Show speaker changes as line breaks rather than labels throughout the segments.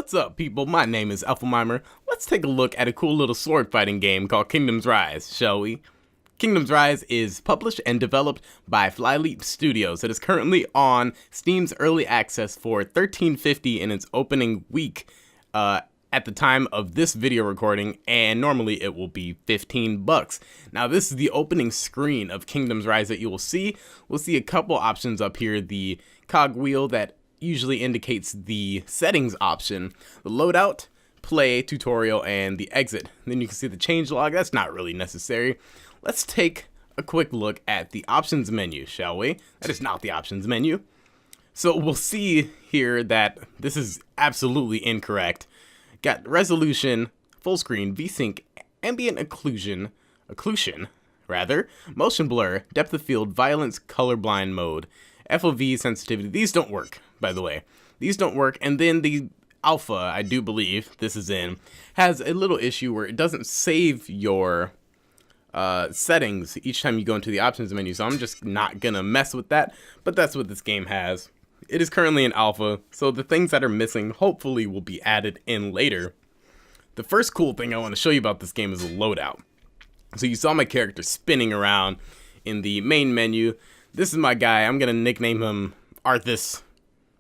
What's up, people? My name is Effylmimer. Let's take a look at a cool little sword fighting game called Kingdoms Rise, shall we? Kingdoms Rise is published and developed by Flyleap Studios. It is currently on Steam's early access for $13.50 in its opening week at the time of this video recording, and normally it will be $15. Now, this is the opening screen of Kingdoms Rise that you will see. We'll see a couple options up here. The cog wheel that usually indicates the settings option, the loadout, play, tutorial, and the exit. Then you can see the changelog. That's not really necessary. Let's take a quick look at the options menu, shall we? That is not the options menu. So we'll see here that this is absolutely incorrect. Got resolution, full screen, VSync, ambient occlusion, motion blur, depth of field, violence, colorblind mode, FOV sensitivity. These don't work, by the way. These don't work. And then the alpha, I do believe this is in, has a little issue where it doesn't save your settings each time you go into the options menu, so I'm just not gonna mess with that, but that's what this game has. It is currently in alpha, so the things that are missing hopefully will be added in later. The first cool thing I want to show you about this game is the loadout. So you saw my character spinning around in the main menu. This is my guy. I'm gonna nickname him Arthas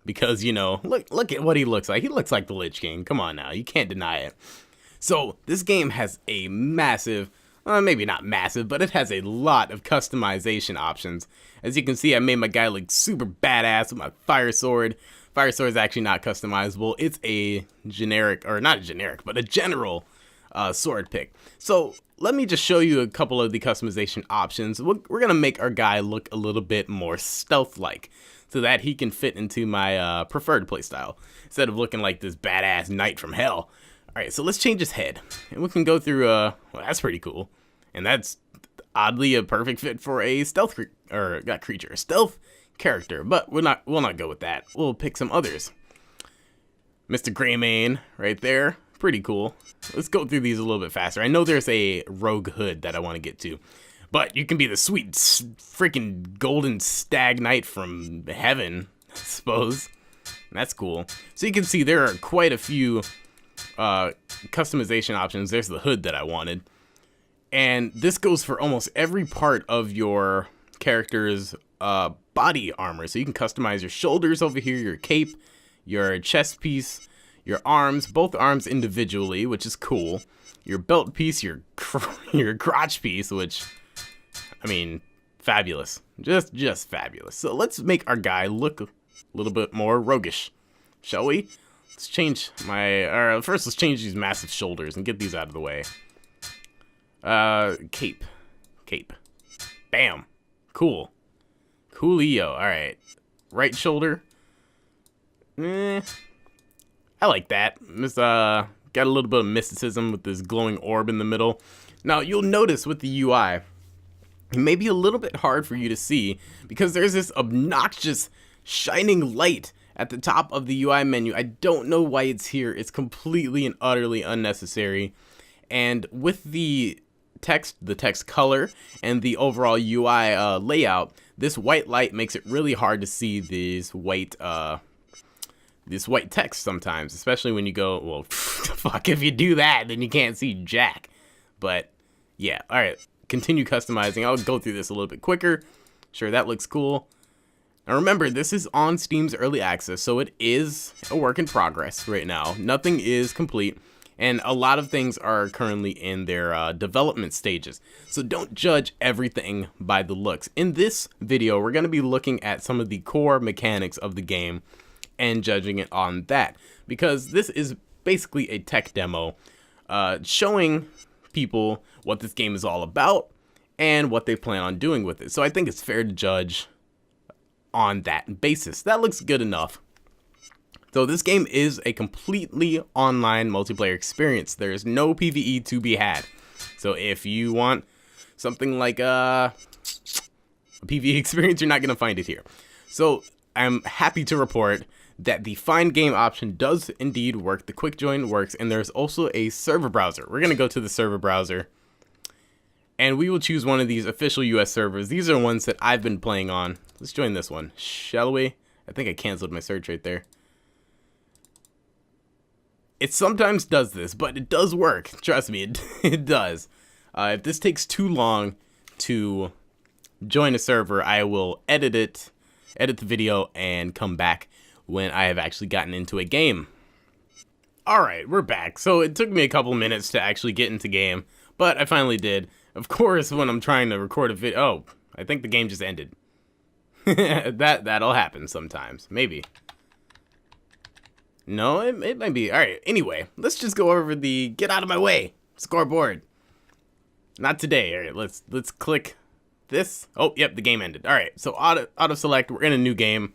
because, you know, look at what he looks like. He looks like the Lich King. Come on now, you can't deny it. So this game has a massive, maybe not massive, but it has a lot of customization options. As you can see, I made my guy look super badass with my fire sword. Fire sword is actually not customizable. It's a generic, or not a generic, but a general sword pick. So let me just show you a couple of the customization options. We're going to make our guy look a little bit more stealth-like so that he can fit into my preferred playstyle instead of looking like this badass knight from hell. Alright, so let's change his head, and we can go through, well, that's pretty cool, and that's oddly a perfect fit for a stealth, stealth character, but we'll not go with that. We'll pick some others. Mr. Greymane, right there, pretty cool. Let's go through these a little bit faster. I know there's a rogue hood that I want to get to, but you can be the sweet freaking golden stag knight from heaven, I suppose. That's cool. So you can see there are quite a few customization options. There's the hood that I wanted, and this goes for almost every part of your character's body armor. So you can customize your shoulders over here, your cape, your chest piece, your arms, both arms individually, which is cool, your belt piece, your crotch piece, which, I mean, fabulous, just fabulous. So let's make our guy look a little bit more roguish, shall we? Let's change my, first let's change these massive shoulders and get these out of the way. Cape. Bam. Cool. Coolio. Alright. Right shoulder. I like that. This, got a little bit of mysticism with this glowing orb in the middle. Now, you'll notice with the UI, it may be a little bit hard for you to see because there's this obnoxious shining light at the top of the UI menu. I don't know why it's here. It's completely and utterly unnecessary. And with the text color, and the overall UI layout, this white light makes it really hard to see this white text sometimes, especially when you go, well, fuck, if you do that, then you can't see jack. But yeah, all right, continue customizing. I'll go through this a little bit quicker. Sure, that looks cool. Now remember, this is on Steam's early access, so it is a work in progress right now. Nothing is complete, and a lot of things are currently in their development stages. So don't judge everything by the looks. In this video, we're going to be looking at some of the core mechanics of the game and judging it on that, because this is basically a tech demo showing people what this game is all about and what they plan on doing with it. So I think it's fair to judge on that basis. That looks good enough. So this game is a completely online multiplayer experience. There is no PvE to be had. So if you want something like a PvE experience, you're not going to find it here. So I'm happy to report that the find game option does indeed work. The quick join works, and there's also a server browser. We're going to go to the server browser, and we will choose one of these official US servers. These are ones that I've been playing on. Let's join this one, shall we? I think I canceled my search right there. It sometimes does this, but it does work. Trust me, it does. If this takes too long to join a server, I will edit the video, and come back when I have actually gotten into a game. Alright, we're back. So it took me a couple minutes to actually get into game, but I finally did. Of course, when I'm trying to record a video... Oh, I think the game just ended. That'll happen sometimes. Maybe. No, it might be. Alright, anyway, let's just go over the get out of my way scoreboard. Not today. Alright, let's click this. Oh, yep, the game ended. Alright, so auto select, we're in a new game.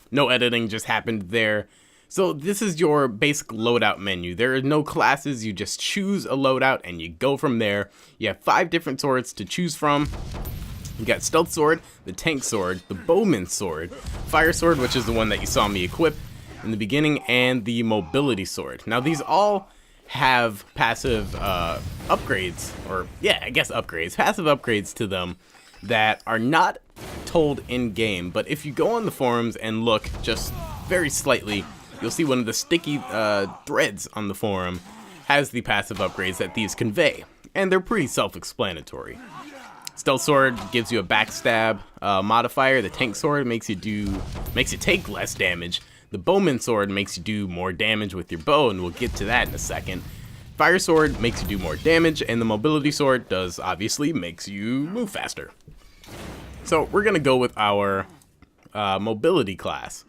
No editing just happened there. So this is your basic loadout menu. There are no classes, you just choose a loadout and you go from there. You have 5 different swords to choose from. You got Stealth Sword, the Tank Sword, the Bowman's Sword, Fire Sword, which is the one that you saw me equip in the beginning, and the Mobility Sword. Now these all have passive upgrades, or yeah, I guess upgrades, passive upgrades to them that are not told in game, but if you go on the forums and look just very slightly, you'll see one of the sticky threads on the forum has the passive upgrades that these convey, and they're pretty self-explanatory. Stealth Sword gives you a backstab modifier. The Tank Sword makes you take less damage. The Bowman Sword makes you do more damage with your bow, and we'll get to that in a second. Fire Sword makes you do more damage, and the Mobility Sword does obviously makes you move faster. So we're gonna go with our mobility class.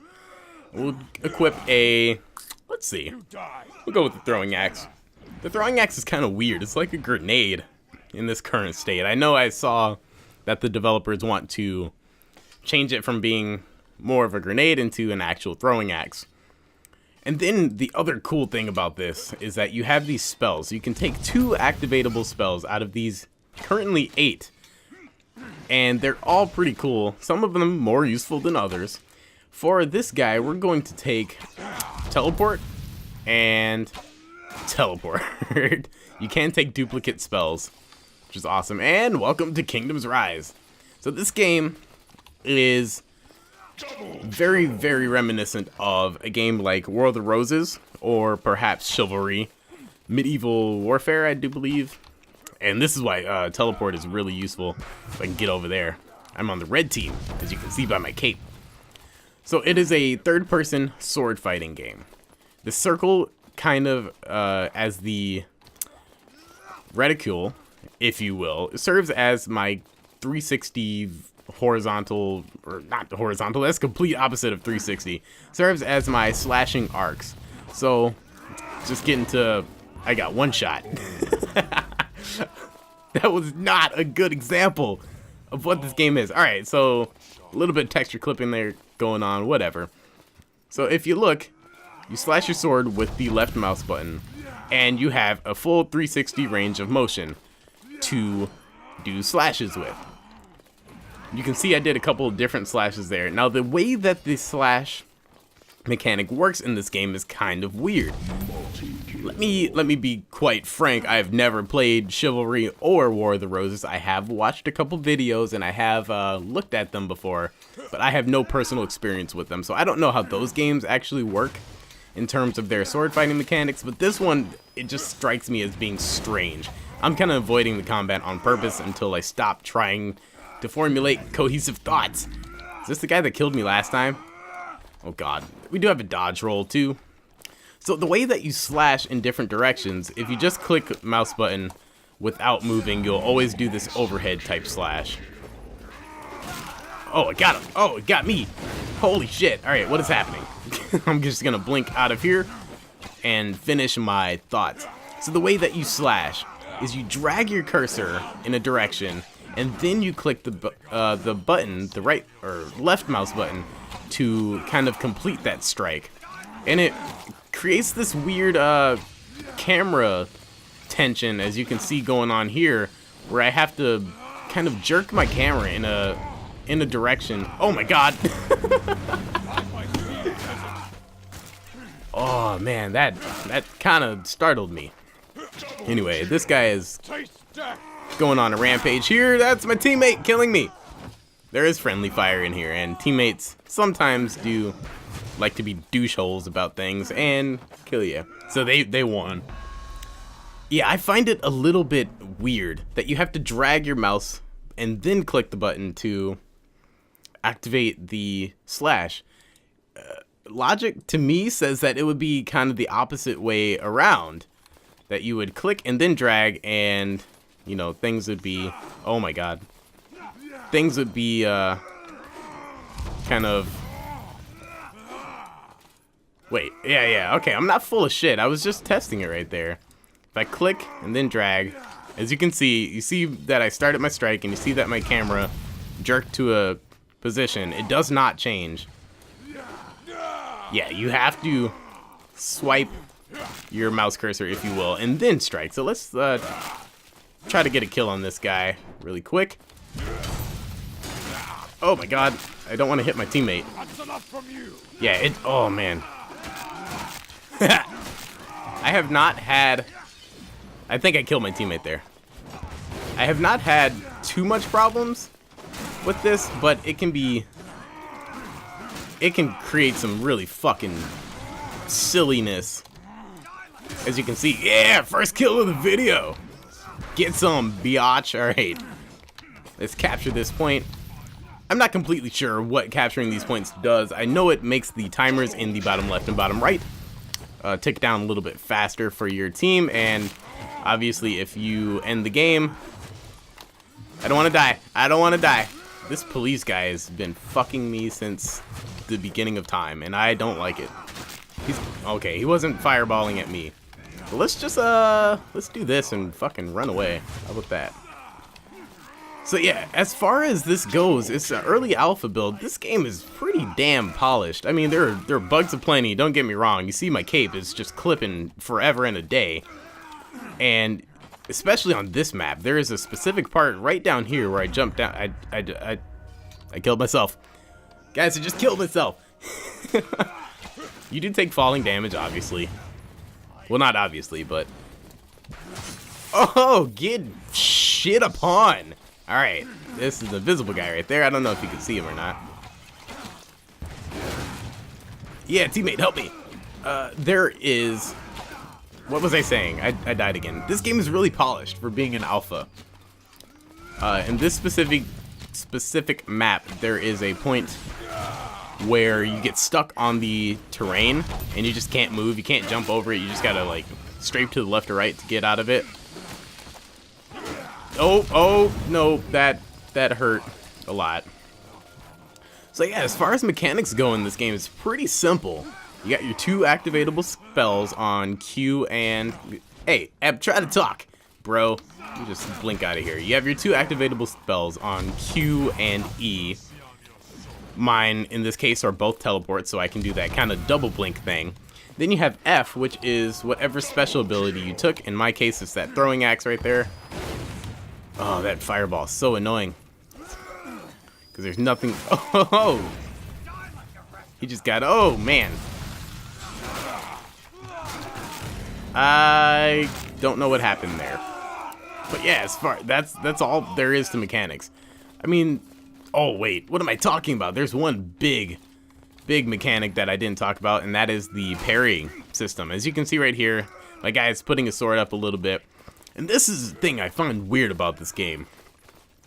We'll equip a, let's see, we'll go with the throwing axe. The throwing axe is kind of weird. It's like a grenade in this current state. I know I saw that the developers want to change it from being more of a grenade into an actual throwing axe. And then the other cool thing about this is that you have these spells. You can take 2 activatable spells out of these currently 8. And they're all pretty cool. Some of them more useful than others. For this guy, we're going to take Teleport and Teleport. You can take duplicate spells, which is awesome. And welcome to Kingdom's Rise. So this game is very, very reminiscent of a game like War of the Roses, or perhaps Chivalry, Medieval Warfare, I do believe. And this is why Teleport is really useful. If I can get over there. I'm on the red team, as you can see by my cape. So it is a third-person sword fighting game. The circle kind of, as the reticule, if you will, serves as my 360 horizontal, or not horizontal, that's complete opposite of 360. Serves as my slashing arcs. So, just getting to, I got one shot. That was not a good example of what this game is. Alright, so a little bit of texture clipping there going on, whatever. So if you look, you slash your sword with the left mouse button, and you have a full 360 range of motion to do slashes with. You can see I did a couple of different slashes there. Now the way that the slash mechanic works in this game is kind of weird. Let me be quite frank. I have never played Chivalry or War of the Roses. I have watched a couple videos and I have looked at them before, but I have no personal experience with them, so I don't know how those games actually work in terms of their sword fighting mechanics. But this one, it just strikes me as being strange. I'm kind of avoiding the combat on purpose until I stop trying to formulate cohesive thoughts. Is this the guy that killed me last time? Oh god. We do have a dodge roll too. So the way that you slash in different directions, if you just click mouse button without moving, you'll always do this overhead type slash. Oh, I got him. Oh, it got me. Holy shit. Alright, what is happening? I'm just gonna blink out of here and finish my thoughts. So the way that you slash is you drag your cursor in a direction, and then you click the button, the right or left mouse button, to kind of complete that strike. And it creates this weird camera tension, as you can see going on here, where I have to kind of jerk my camera in a direction. Oh my god. Oh man, that kind of startled me. Anyway, this guy is going on a rampage here. That's my teammate killing me. There is friendly fire in here, and teammates sometimes do like to be douche holes about things and kill you. So they won. Yeah, I find it a little bit weird that you have to drag your mouse and then click the button to activate the slash. Logic to me says that it would be kind of the opposite way around. That you would click and then drag, and you know, things would be, oh my god, things would be kind of, wait, yeah, okay, I'm not full of shit, I was just testing it right there. If I click and then drag, as you can see, you see that I started my strike, and you see that my camera jerked to a position. It does not change. Yeah, you have to swipe your mouse cursor, if you will, and then strike. So let's try to get a kill on this guy really quick. Oh my god, I don't want to hit my teammate. Yeah, oh man. I have not had, I think I killed my teammate there. I have not had too much problems with this, but it can create some really fucking silliness. As you can see, yeah, first kill of the video. Get some, biatch. Alright, let's capture this point. I'm not completely sure what capturing these points does. I know it makes the timers in the bottom left and bottom right tick down a little bit faster for your team, and obviously if you end the game, I don't want to die. I don't want to die. This police guy has been fucking me since the beginning of time, and I don't like it. He's okay, he wasn't fireballing at me. But let's just let's do this and fucking run away. How about that? So yeah, as far as this goes, it's an early alpha build. This game is pretty damn polished. I mean, there are bugs aplenty, don't get me wrong. You see my cape is just clipping forever and a day. And especially on this map, there is a specific part right down here where I jumped down. I killed myself. Guys, I just killed myself. You do take falling damage, obviously. Well, not obviously, but... Oh, get shit upon. Alright, this is the visible guy right there. I don't know if you can see him or not. Yeah, teammate, help me. There is... What was I saying? I died again. This game is really polished for being an alpha. In this specific map, there is a point where you get stuck on the terrain and you just can't move. You can't jump over it. You just gotta like strafe to the left or right to get out of it. Oh no, that hurt a lot. So yeah, as far as mechanics go in this game, it's pretty simple. You got your two activatable spells on Q and... Hey, try to talk, bro. You just blink out of here. You have your two activatable spells on Q and E. Mine, in this case, are both teleports, so I can do that kind of double blink thing. Then you have F, which is whatever special ability you took. In my case, it's that throwing axe right there. Oh, that fireball is so annoying. Because there's nothing... Oh! He just got... Oh, man. I don't know what happened there. But yeah, as far... That's all there is to mechanics. I mean... Oh, wait. What am I talking about? There's one big mechanic that I didn't talk about, and that is the parrying system. As you can see right here, my guy is putting his sword up a little bit. And this is the thing I find weird about this game.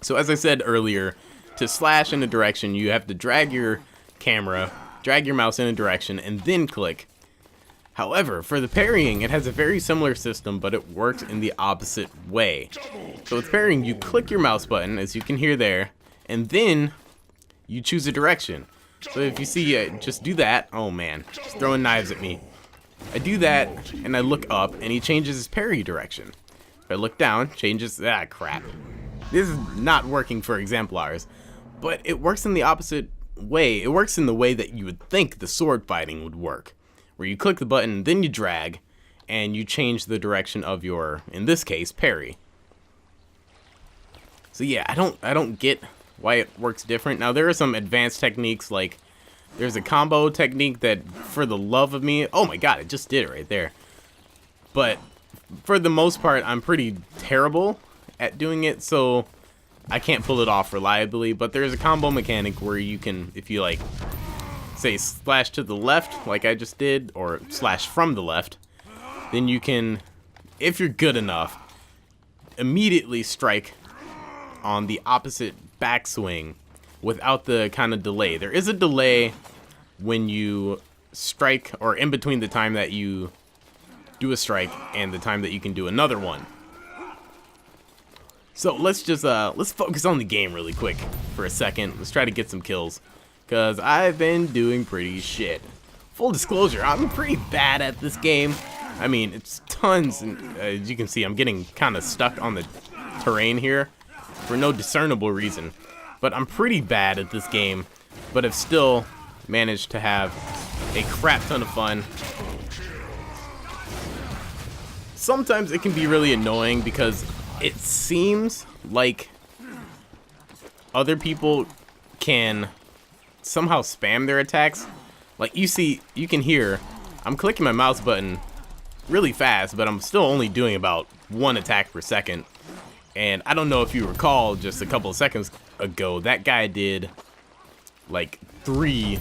So as I said earlier, to slash in a direction, you have to drag your camera, drag your mouse in a direction, and then click. However, for the parrying, it has a very similar system, but it works in the opposite way. So with parrying, you click your mouse button, as you can hear there, and then you choose a direction. So if you see, just do that. Oh man, just throwing knives at me. I do that, and I look up, and he changes his parry direction. If I look down, changes... Ah, crap. This is not working for exemplars, but it works in the opposite way. It works in the way that you would think the sword fighting would work, where you click the button, then you drag, and you change the direction of your, in this case, parry. So yeah, I don't get why it works different. Now there are some advanced techniques, like there's a combo technique that, for the love of me, oh my god, it just did it right there. But for the most part, I'm pretty terrible at doing it, so I can't pull it off reliably. But there's a combo mechanic where you can, if you like say slash to the left like I just did, or slash from the left, then you can, if you're good enough, immediately strike on the opposite backswing without the kind of delay. There is a delay when you strike, or in between the time that you do a strike and the time that you can do another one. So let's just let's focus on the game really quick for a second. Let's try to get some kills, cause I've been doing pretty shit. Full disclosure, I'm pretty bad at this game. I mean, it's tons, and as you can see, I'm getting kind of stuck on the terrain here for no discernible reason. But I'm pretty bad at this game, but I've still managed to have a crap ton of fun. Sometimes it can be really annoying because it seems like other people can somehow spam their attacks. Like you can hear, I'm clicking my mouse button really fast, but I'm still only doing about 1 attack per second. And I don't know if you recall, just a couple of seconds ago, that guy did like 3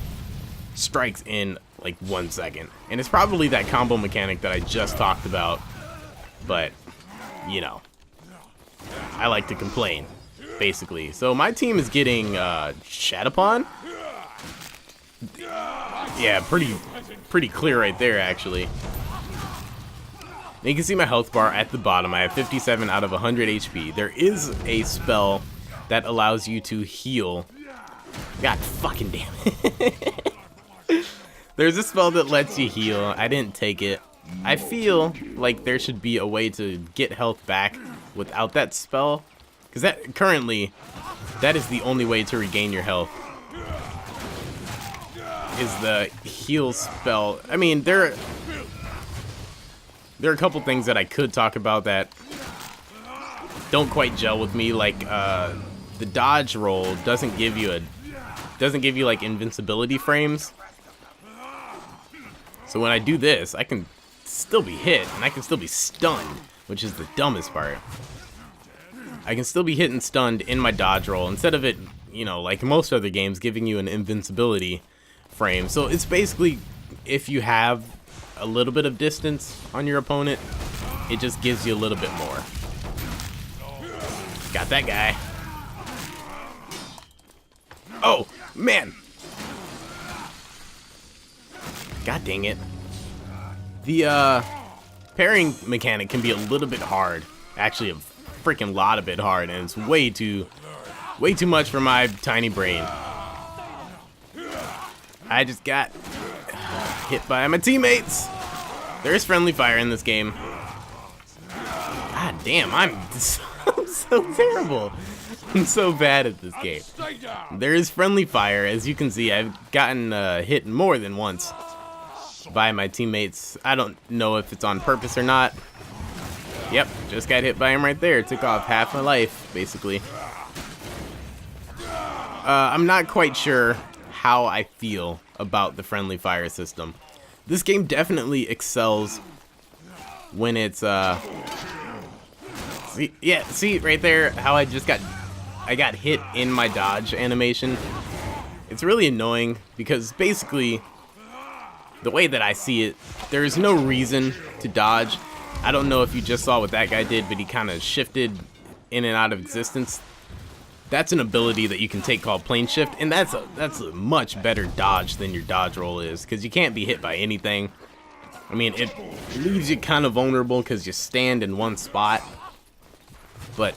strikes in like 1 second. And it's probably that combo mechanic that I just talked about, but you know, I like to complain, basically. So my team is getting shat upon. Yeah, pretty clear right there, actually. And you can see my health bar at the bottom. I have 57 out of 100 HP. There is a spell that allows you to heal. God fucking damn it. There's a spell that lets you heal. I didn't take it. I feel like there should be a way to get health back without that spell, because that currently, that is the only way to regain your health, is the heal spell. I mean, there are a couple things that I could talk about that don't quite gel with me, like the dodge roll doesn't give you like invincibility frames. So when I do this, I can still be hit and I can still be stunned, which is the dumbest part. I can still be hit and stunned in my dodge roll instead of it, you know, like most other games, giving you an invincibility frame. So it's basically, if you have a little bit of distance on your opponent, it just gives you a little bit more. Got that guy. Oh, man. God dang it. The parrying mechanic can be a little bit hard. Actually, a freaking lot of bit hard, and it's way too much for my tiny brain. I just got hit by my teammates. There is friendly fire in this game. God damn, I'm so terrible. I'm so bad at this game. There is friendly fire. As you can see, I've gotten hit more than once by my teammates. I don't know if it's on purpose or not. Yep, just got hit by him right there. Took off half my life, basically. I'm not quite sure how I feel about the friendly fire system. This game definitely excels when it's see right there how I got hit in my dodge animation. It's really annoying because basically the way that I see it, there's no reason to dodge. I don't know if you just saw what that guy did, but he kind of shifted in and out of existence. That's an ability that you can take called plane shift, and that's a much better dodge than your dodge roll is, because you can't be hit by anything. I mean, it leaves you kind of vulnerable because you stand in one spot. But,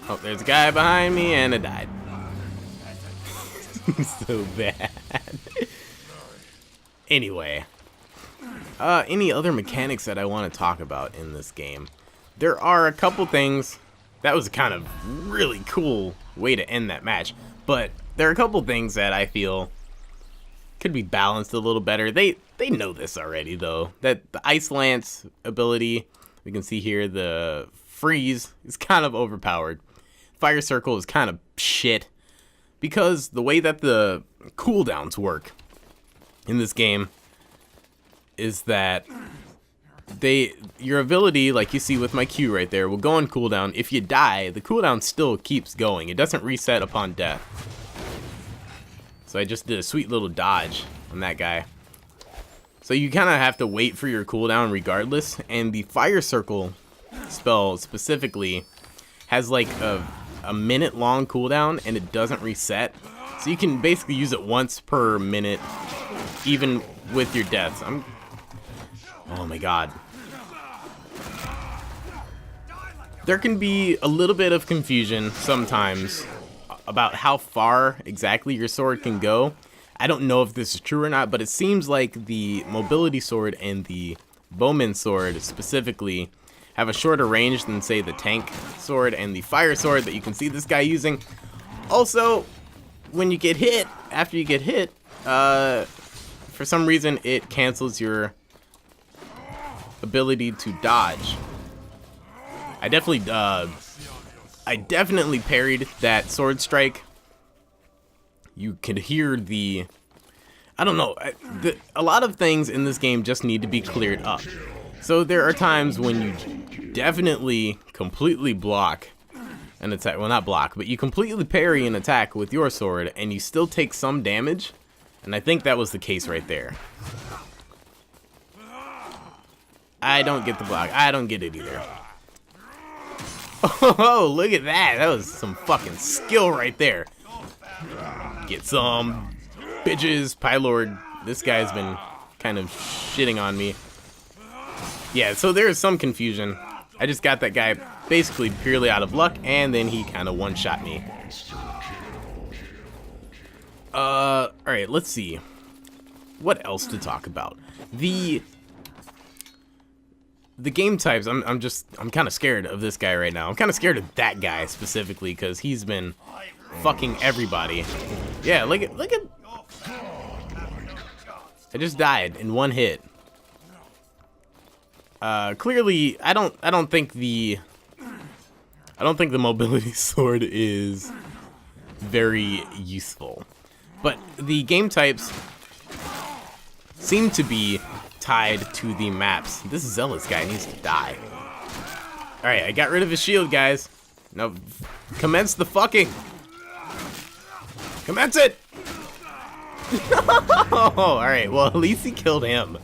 oh, there's a guy behind me, and I died. So bad. Anyway, any other mechanics that I want to talk about in this game? There are a couple things. That was kind of really cool way to end that match, but there are a couple things that I feel could be balanced a little better. They know this already, though, that the Ice Lance ability, we can see here, the freeze is kind of overpowered. Fire Circle is kind of shit, because the way that the cooldowns work in this game is that your ability, like you see with my Q right there, will go on cooldown. If you die, the cooldown still keeps going. It doesn't reset upon death. So I just did a sweet little dodge on that guy. So you kind of have to wait for your cooldown regardless, and the fire circle spell specifically has like a minute long cooldown and it doesn't reset. So you can basically use it once per minute, even with your deaths. Oh my god. There can be a little bit of confusion sometimes about how far exactly your sword can go. I don't know if this is true or not, but it seems like the mobility sword and the bowman sword specifically have a shorter range than, say, the tank sword and the fire sword that you can see this guy using. Also, when you get hit, after you get hit, for some reason it cancels your ability to dodge. I definitely parried that sword strike. You could hear the, I don't know, a lot of things in this game just need to be cleared up. So there are times when you definitely completely block an attack, well, not block, but you completely parry an attack with your sword and you still take some damage, and I think that was the case right there. I don't get the block. I don't get it either. Oh, look at that. That was some fucking skill right there. Get some, bitches. Pylord, this guy's been kind of shitting on me. Yeah, so there's some confusion. I just got that guy basically purely out of luck, and then he kind of one-shot me. Alright, let's see. What else to talk about? The game types, I'm kind of scared of this guy right now. I'm kind of scared of that guy specifically, because he's been fucking everybody. Yeah, look at. I just died in one hit. Clearly, I don't think the mobility sword is very useful. But the game types seem to be tied to the maps. This zealous guy needs to die. Alright, I got rid of his shield, guys. Now, commence the fucking. Commence it! Alright, well, at least he killed him.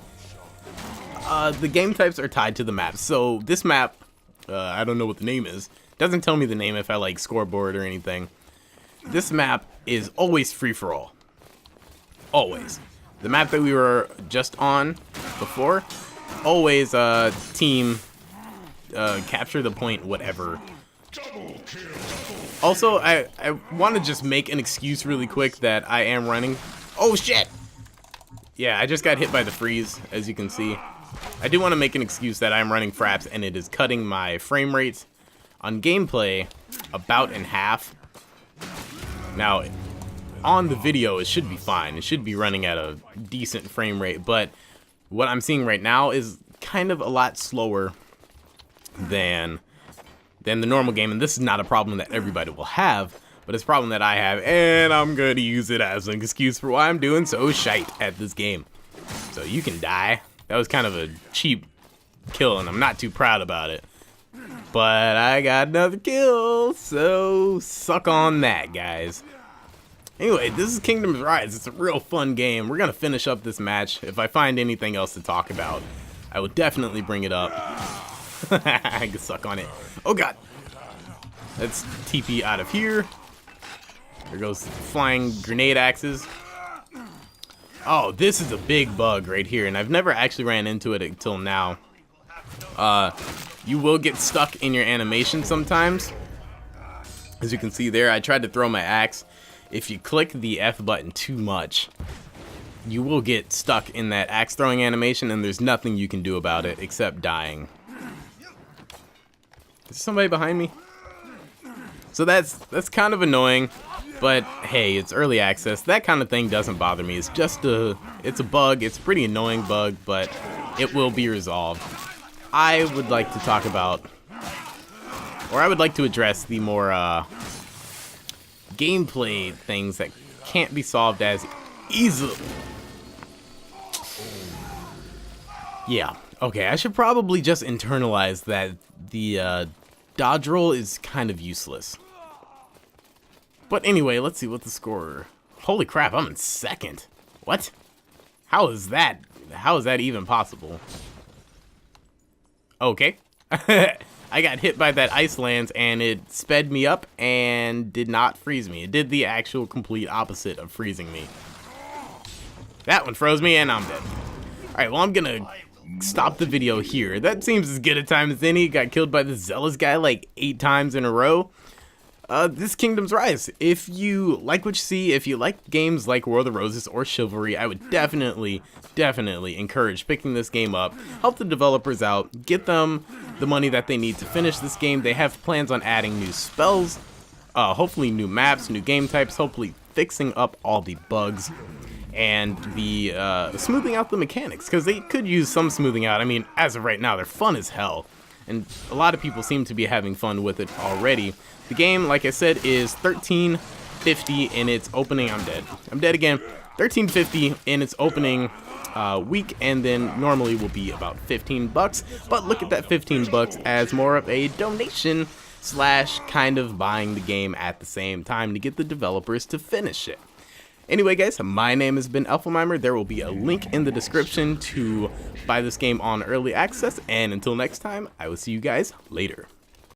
The game types are tied to the map. So, this map, I don't know what the name is. Doesn't tell me the name if I, like, scoreboard or anything. This map is always free-for-all. Always. The map that we were just on before, always team capture the point, whatever. Also, I want to just make an excuse really quick that I am running. Oh shit! Yeah, I just got hit by the freeze, as you can see. I do want to make an excuse that I'm running fraps and it is cutting my frame rates on gameplay about in half. Now, on the video, it should be fine. It should be running at a decent frame rate, but what I'm seeing right now is kind of a lot slower than the normal game, and this is not a problem that everybody will have, but it's a problem that I have, and I'm going to use it as an excuse for why I'm doing so shite at this game. So you can die. That was kind of a cheap kill, and I'm not too proud about it. But I got another kill, so suck on that, guys. Anyway, this is Kingdom's Rise. It's a real fun game. We're going to finish up this match. If I find anything else to talk about, I will definitely bring it up. I can suck on it. Oh, God. Let's TP out of here. There goes flying grenade axes. Oh, this is a big bug right here, and I've never actually ran into it until now. You will get stuck in your animation sometimes. As you can see there, I tried to throw my axe. If you click the F button too much, you will get stuck in that axe throwing animation, and there's nothing you can do about it except dying. Is there somebody behind me? So that's kind of annoying, but hey, it's early access. That kind of thing doesn't bother me. It's just it's a bug. It's a pretty annoying bug, but it will be resolved. I would like to talk about, or I would like to address the more gameplay things that can't be solved as easily. Yeah, okay, I should probably just internalize that the dodge roll is kind of useless. But anyway, let's see what the score. Holy crap, I'm in second. What? How is that? How is that even possible? Okay. I got hit by that ice lance and it sped me up and did not freeze me. It did the actual complete opposite of freezing me. That one froze me and I'm dead. Alright, well I'm gonna stop the video here. That seems as good a time as any. Got killed by the zealous guy like 8 times in a row. This Kingdom's Rise. If you like what you see, if you like games like War of the Roses or Chivalry, I would definitely encourage picking this game up. Help the developers out, get them the money that they need to finish this game. They have plans on adding new spells, hopefully new maps, new game types, hopefully fixing up all the bugs, and the smoothing out the mechanics, because they could use some smoothing out. I mean, as of right now, they're fun as hell, and a lot of people seem to be having fun with it already. The game, like I said, is $13.50 in its opening. I'm dead again. $13.50 in its opening week, and then normally will be about $15. But look at that $15 as more of a donation slash kind of buying the game at the same time to get the developers to finish it. Anyway, guys, my name has been Effylmimer. There will be a link in the description to buy this game on early access, and until next time, I will see you guys later.